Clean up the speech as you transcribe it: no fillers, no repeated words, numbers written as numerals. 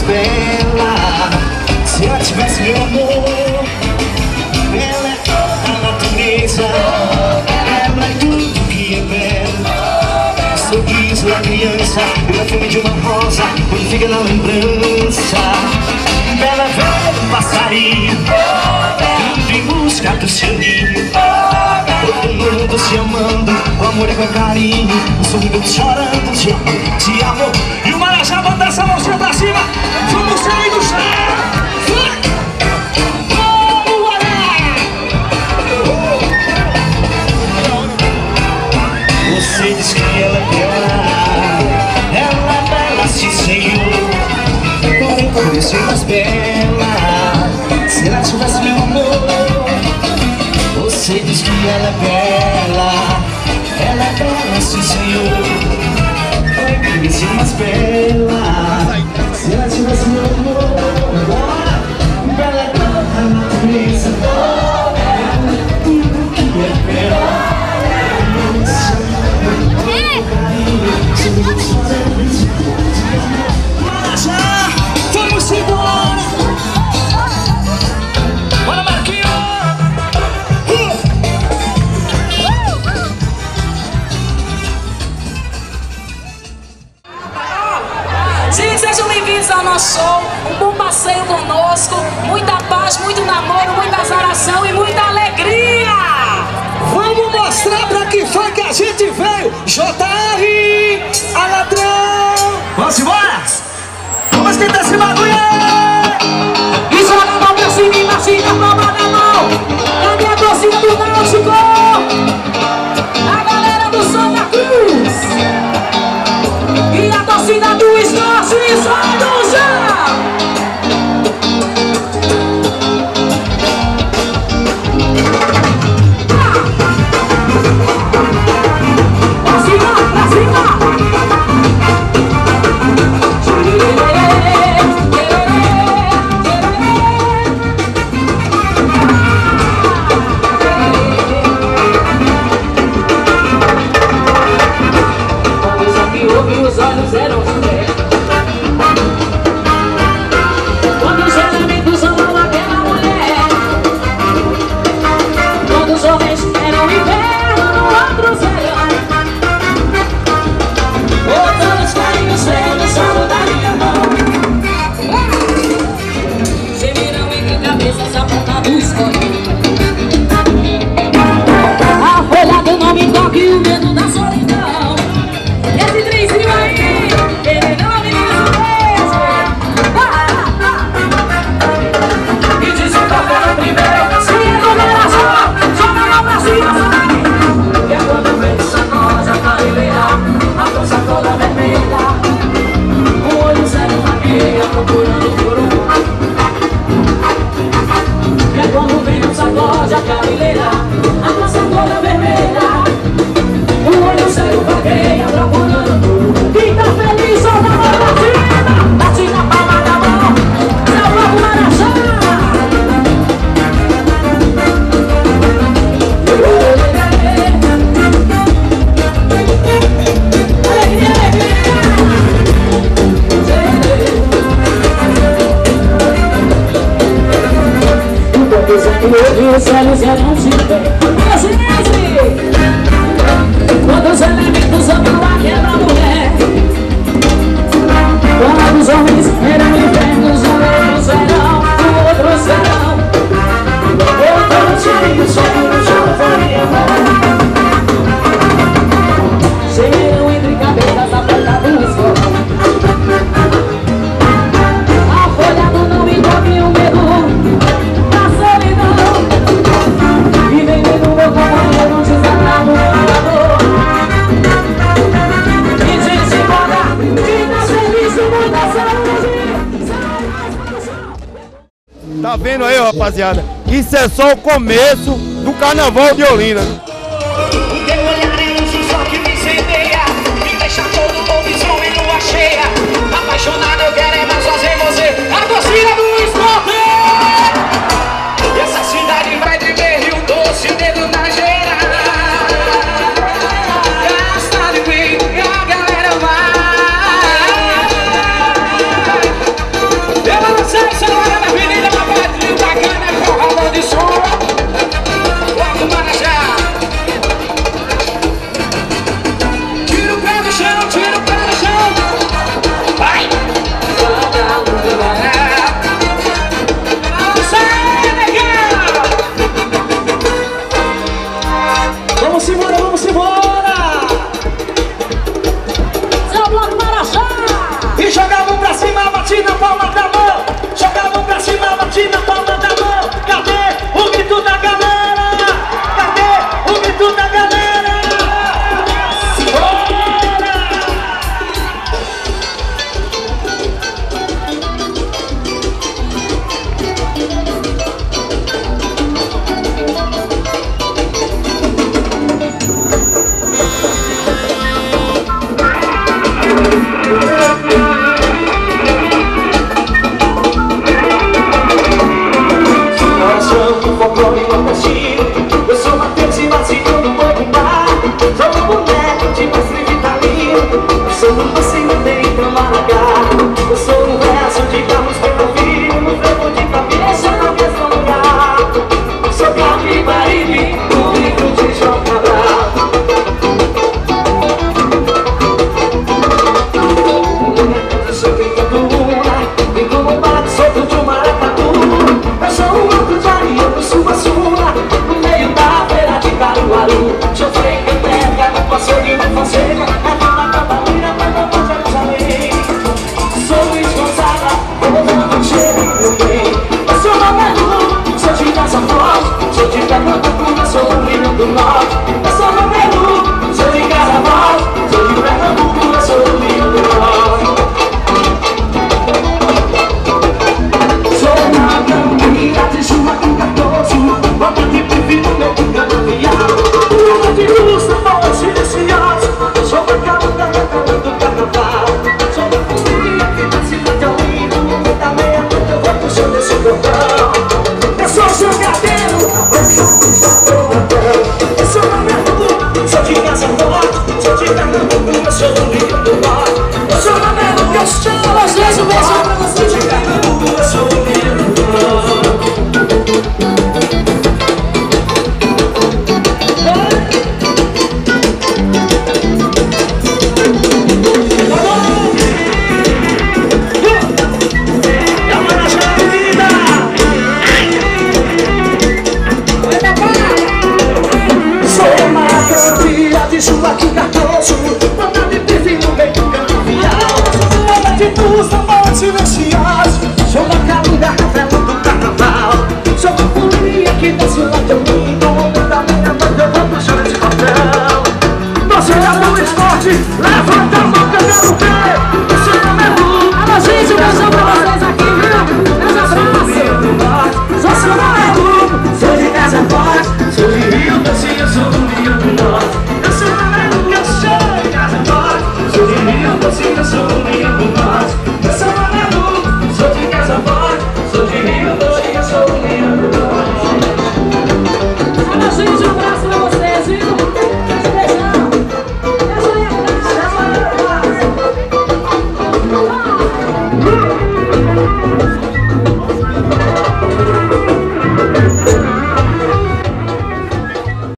mais bela. Se ela tivesse meu amor, ela é toda a natureza. Ela é tudo que é belo. Sorriso da criança, o perfume de uma rosa, quando fica na lembrança. Bela velho passarinho, indo em busca do seu ninho. Todo mundo se amando, com amor e com carinho, sorrindo, chorando de amor. E o Marajá bota essa mãozinha pra cima. Vamos sair do chão. Vamos olhar. Você diz que ela é bela, sim senhor. Porém poderia ser mais bela, se ela tivesse meu amor. Você diz que ela é bela, sim senhor. Porém poderia ser mais bela, se ela tivesse meu amor. Bela é toda a natureza, ela é tudo que é bela. Marajá, vamos embora. Bora, Marquinhos. Sim, sejam bem-vindos ao nosso show. Um bom passeio conosco. Muita paz, muito namoro, muita azaração e muita alegria. Vamos mostrar pra que foi que a gente veio. JR, a ladrão. Vamos embora? Vamos esquentar esse bagulho. E joga a mão pra cima e mastiga a palma da mão. Cadê a torcida do Náutico? A galera do Santa Cruz e a torcida do Esporte do Jão. Os olhos eram de mulher. Quando os elementos amam aquela mulher. Quando os homens eram inverno no outro verão. Outros carinhos velhos só da minha mão. Gemiram entre cabeças apontados escolhidos. A folha do nome toque e o medo da solidão. Esse trenzinho aí, ele não me diz o e diz o papel primeiro. Se encontrar joga a mão pra cima. E é quando vem essa rosa carileira, a força toda vermelha, o olho sério vagueia procurando por um. E é quando vem essa rosa carileira, a força toda vermelha, o olho sério vagueia procurando tudo. Quem tá feliz, solta a mão pra cima. Bate na palma da mão, seu povo Marajá. Alegria, alegria. Todos aqui os olhos eram de bem. Quando os elementos amam aquela mulher. Quando os homens eram invernos, outros verão, outros verão. Outros cheios, cheios, cheios, cheiram entre cabeças apertadas no sol. A folha do não encobre o medo da solidão. E vem do meu companheiro desatado no amor. E gente embora, fica feliz com muita saúde. Tá vendo aí, rapaziada? Isso é só o começo do Carnaval de Olinda. O teu olhar é um sol que me incendeia, me deixa todo lobisomem em lua cheia. Apaixonado eu quero é mais fazer você a torcida do esporte. E essa cidade vai tremer e um doce dedo na geira. Gasta de mim e a galera vai. palma da mão, joga a mão pra cima, bate na palma da mão. Cadê o grito da galera? Cadê o grito da galera? Eu sou Mateus e vacilo no banco bar. Sou um boneco de mestre Vitalino. Eu sou um mocinho dentro do Maragá. Eu sou um verso de Carlos Pedro, no frevo de cabeça no mesmo lugar. Sou Capibaribe, no livro de João Cabral. Eu sou quem canta luna, e como bate solto de um maracatu. Eu sou um outro de Ariano, sua sua, no meio da feira de Caruaru. Sofrei que eu pega, não posso ir na Fonseca, a dona Catalina, mas não vou Jerusalém. Sou Luiz Gonzaga, rodando cheio meu bem. Eu sou Romelu, sou de Casa Forte, sou de Pernambuco, sou do Rio do Norte. Eu sou Romelu, sou de Carnaval, sou de Pernambuco, eu sou do Rio do Norte. Sou na Campina de Joaquim Cardoso, bota de pipi no meu canavial. Lula de luz, não pode silencioso. Eu sou bacana do carnaval. Sou da família que nasce na Teolino. Da meia-noite eu vou pro show desse botão. Eu sou jogadeiro, eu sou Romelu, sou de Casa Forte, sou de Pernambuco, eu sou do Rio do Norte. Eu sou Romelu, eu sou vocês, um beijo pra você. De Pernambuco, eu sou do Rio do Norte. Joaquim Cardoso, bota de pife no meio do canavial. Bota de luz, não pode silenciar.